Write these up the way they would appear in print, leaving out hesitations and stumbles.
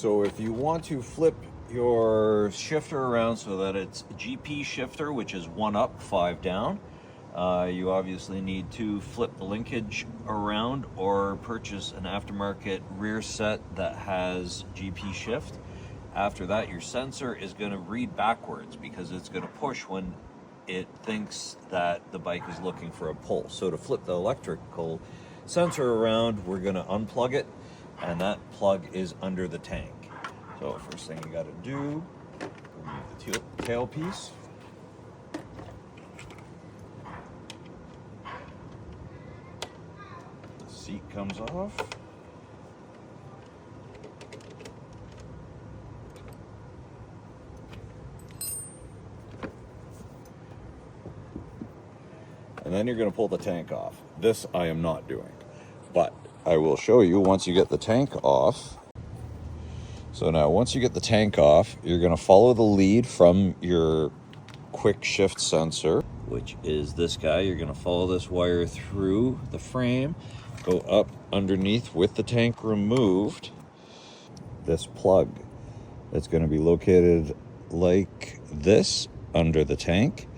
So if you want to flip your shifter around so that it's GP shifter, which is 1 up, 5 down, you obviously need to flip the linkage around or purchase an aftermarket rear set that has GP shift. After that, your sensor is going to read backwards because it's going to push when it thinks that the bike is looking for a pull. So to flip the electrical sensor around, we're going to unplug it, and that plug is under the tank. So first thing you got to do, remove the tail piece. The seat comes off. And then you're going to pull the tank off. This I am not doing, but I will show you once you get the tank off. So now once you get the tank off, you're going to follow the lead from your quick shift sensor, which is this guy. You're going to follow this wire through the frame, go up underneath with the tank removed. This plug, it's going to be located like this under the tank.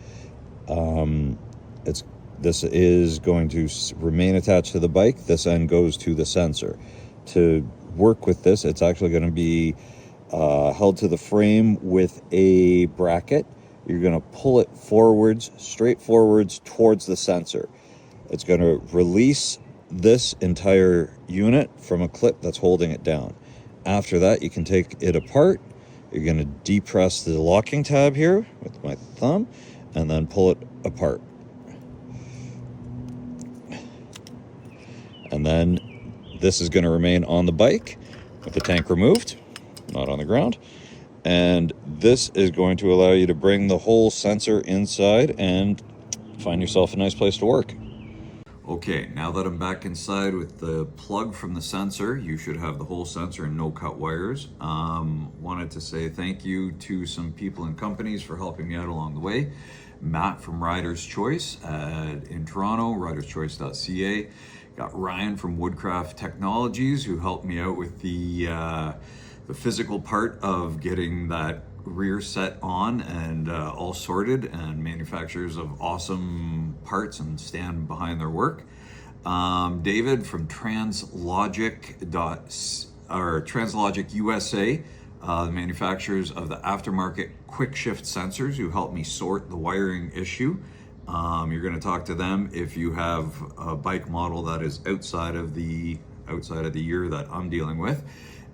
This is going to remain attached to the bike. This end goes to the sensor. To work with this, it's actually going to be held to the frame with a bracket. You're going to pull it forwards, straight forwards towards the sensor. It's going to release this entire unit from a clip that's holding it down. After that, you can take it apart. You're going to depress the locking tab here with my thumb and then pull it apart. And then this is going to remain on the bike with the tank removed, not on the ground. And this is going to allow you to bring the whole sensor inside and find yourself a nice place to work. Okay, now that I'm back inside with the plug from the sensor, you should have the whole sensor and no cut wires. Wanted to say thank you to some people and companies for helping me out along the way. Matt from Rider's Choice in Toronto, riderschoice.ca. Got Ryan from Woodcraft Technologies, who helped me out with the physical part of getting that rear set on and all sorted, and manufacturers of awesome parts and stand behind their work. David from Translogic USA, the manufacturers of the aftermarket quick shift sensors, who helped me sort the wiring issue. You're going to talk to them if you have a bike model that is outside of the year that I'm dealing with.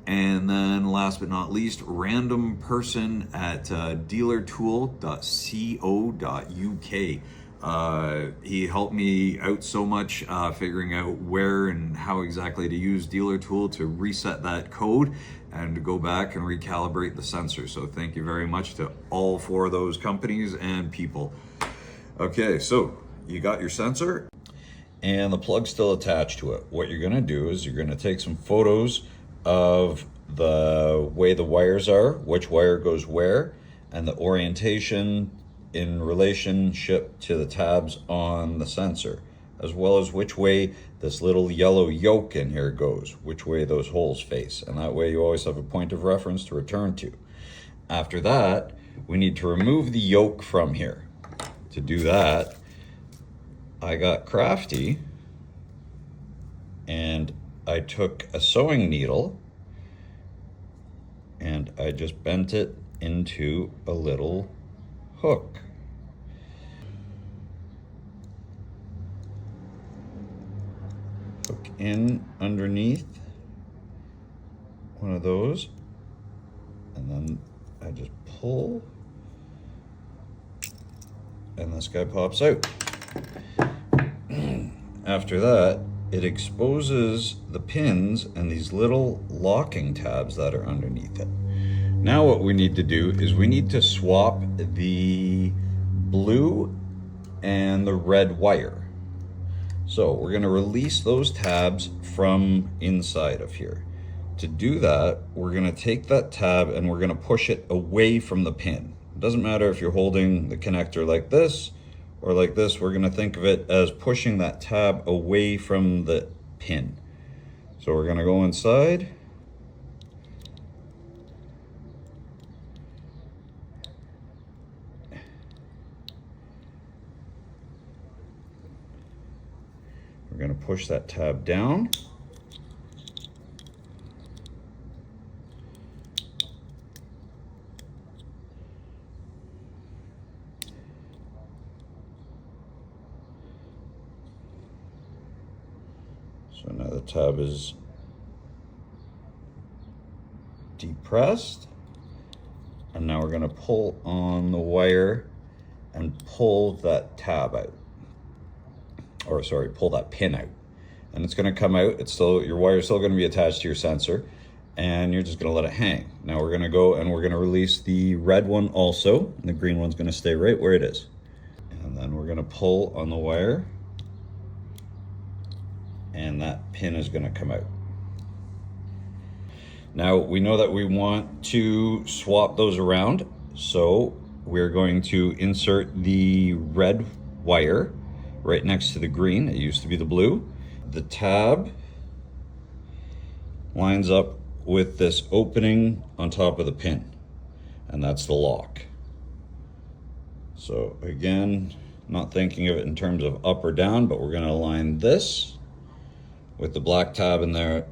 And then last but not least, random person at dealertool.co.uk. He helped me out so much figuring out where and how exactly to use DealerTool to reset that code and to go back and recalibrate the sensor. So thank you very much to all 4 of those companies and people. Okay, so you got your sensor and the plug's still attached to it. What you're going to do is you're going to take some photos of the way the wires are, which wire goes where, and the orientation in relationship to the tabs on the sensor, as well as which way this little yellow yoke in here goes, which way those holes face. And that way you always have a point of reference to return to. After that, we need to remove the yoke from here. To do that, I got crafty and I took a sewing needle and I just bent it into a little hook. Hook in underneath one of those, and then I just pull, and this guy pops out. After that, it exposes the pins and these little locking tabs that are underneath it. Now what we need to do is we need to swap the blue and the red wire. So we're going to release those tabs from inside of here. To do that, we're going to take that tab and we're going to push it away from the pin. It doesn't matter if you're holding the connector like this or like this. We're going to think of it as pushing that tab away from the pin. So we're going to go inside push that tab down. So now the tab is depressed, and now we're going to pull on the wire and pull that tab out, or sorry, pull that pin out, and it's going to come out. It's still, your wire is still going to be attached to your sensor, and you're just going to let it hang. Now we're going to go and we're going to release the red one also, and the green one's going to stay right where it is. And then we're going to pull on the wire, and that pin is going to come out. Now we know that we want to swap those around, so we're going to insert the red wire right next to the green. It used to be the blue. The tab lines up with this opening on top of the pin, and that's the lock. So again, not thinking of it in terms of up or down, but we're going to align this with the black tab in there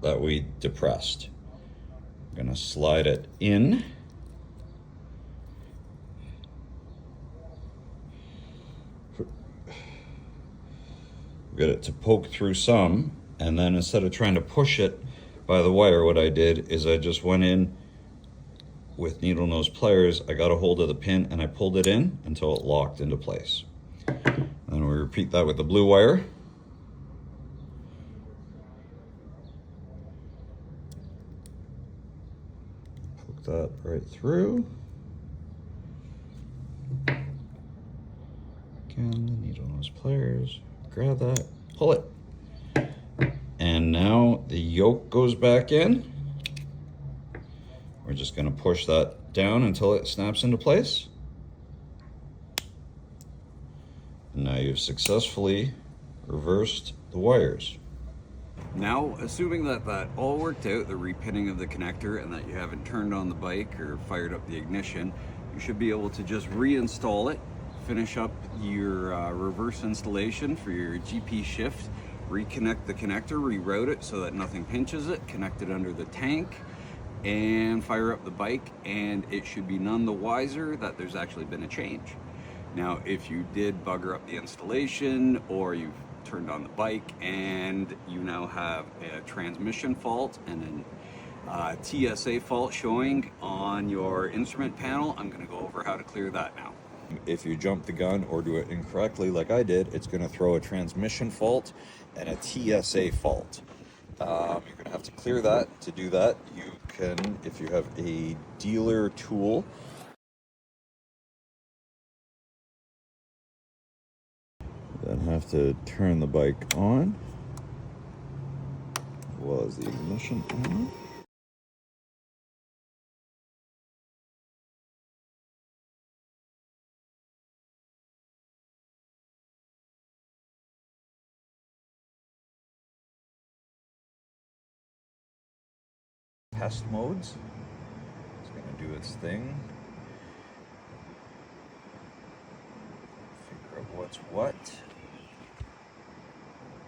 that we depressed. I'm going to slide it in. Get it to poke through some, and then instead of trying to push it by the wire, what I did is I just went in with needle nose pliers. I got a hold of the pin and I pulled it in until it locked into place. And we repeat that with the blue wire. Poke that right through. Again, the needle nose pliers. Grab that, pull it. And now the yoke goes back in. We're just going to push that down until it snaps into place. And now you've successfully reversed the wires. Now, assuming that that all worked out, the repinning of the connector, and that you haven't turned on the bike or fired up the ignition, you should be able to just reinstall it, finish up your reverse installation for your GP shift, reconnect the connector, reroute it so that nothing pinches it, connect it under the tank, and fire up the bike, and it should be none the wiser that there's actually been a change. Now, if you did bugger up the installation, or you've turned on the bike and you now have a transmission fault and a TSA fault showing on your instrument panel, I'm going to go over how to clear that now. If you jump the gun or do it incorrectly like I did, it's going to throw a transmission fault and a TSA fault. You're going to have to clear that. To do that, you can, if you have a DealerTool, then have to turn the bike on, as well as the ignition on. Test modes. It's going to do its thing. Figure out what's what.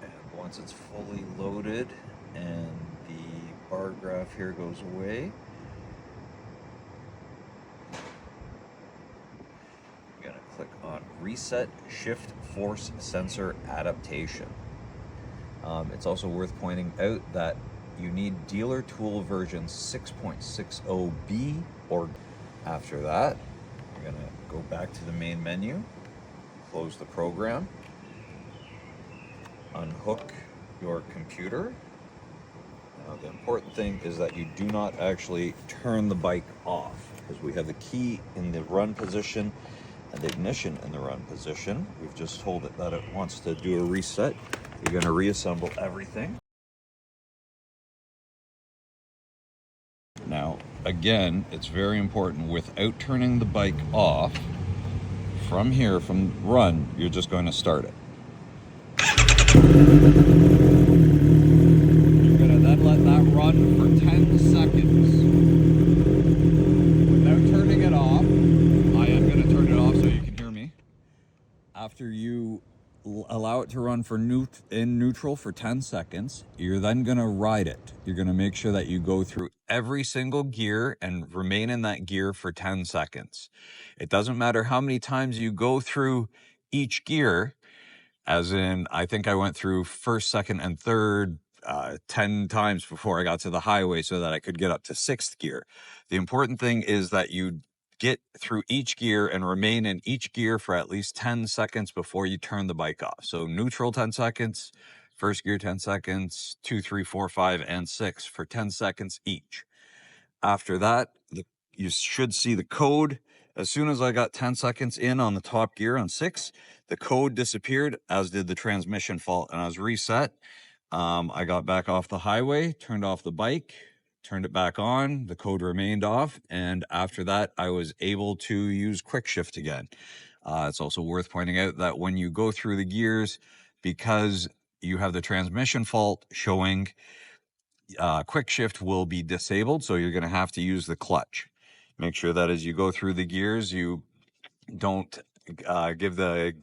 And once it's fully loaded and the bar graph here goes away, I'm going to click on Reset Shift Force Sensor Adaptation. It's also worth pointing out that you need DealerTool version 6.60B, or after that, you're going to go back to the main menu, close the program, unhook your computer. Now, the important thing is that you do not actually turn the bike off, because we have the key in the run position and the ignition in the run position. We've just told it that it wants to do a reset. You're going to reassemble everything. Now, again, it's very important, without turning the bike off, from here, from run, you're just going to start it. You're going to then let that run for 10 seconds without turning it off. I am going to turn it off so you can hear me. After you allow it it to run for in neutral for 10 seconds. You're then going to ride it. You're going to make sure that you go through every single gear and remain in that gear for 10 seconds. It doesn't matter how many times you go through each gear, as in, I think I went through first, second, and third 10 times before I got to the highway so that I could get up to sixth gear. The important thing is that you get through each gear and remain in each gear for at least 10 seconds before you turn the bike off. So neutral 10 seconds, first gear 10 seconds, 2, 3, 4, 5, and 6 for 10 seconds each. After that, you should see the code. As soon as I got 10 seconds in on the top gear on 6, the code disappeared, as did the transmission fault, and I was reset. I got back off the highway, turned off the bike, turned it back on, the code remained off, and after that, I was able to use quick shift again. It's also worth pointing out that when you go through the gears, because you have the transmission fault showing, quick shift will be disabled, so you're going to have to use the clutch. Make sure that as you go through the gears, you don't give the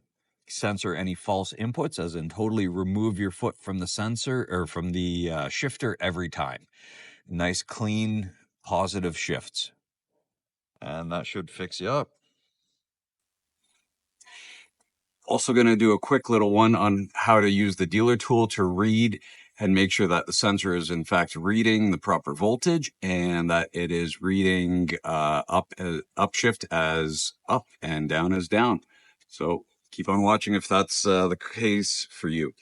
sensor any false inputs, as in totally remove your foot from the sensor or from the shifter every time. Nice, clean, positive shifts. And that should fix you up. Also going to do a quick little one on how to use the dealer tool to read and make sure that the sensor is in fact reading the proper voltage and that it is reading upshift as up and down as down. So keep on watching if that's the case for you.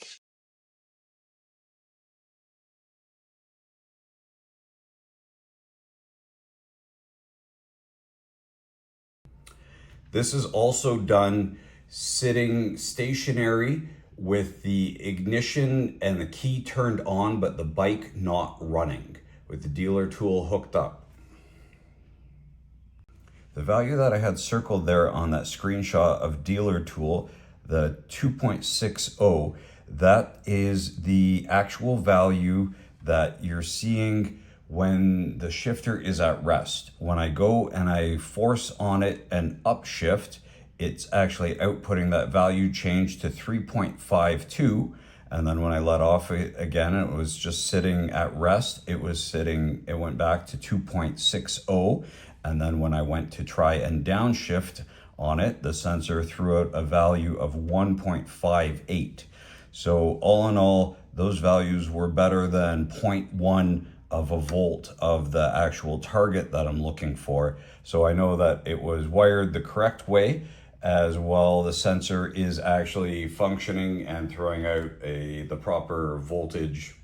This is also done sitting stationary with the ignition and the key turned on, but the bike not running, with the dealer tool hooked up. The value that I had circled there on that screenshot of dealer tool, the 2.60, that is the actual value that you're seeing when the shifter is at rest. When I go and I force on it and upshift, it's actually outputting that value change to 3.52. And then when I let off it again, it was just sitting at rest. It went back to 2.60. And then when I went to try and downshift on it, the sensor threw out a value of 1.58. So all in all, those values were better than 0.1 of a volt of the actual target that I'm looking for. So I know that it was wired the correct way, as well the sensor is actually functioning and throwing out the proper voltage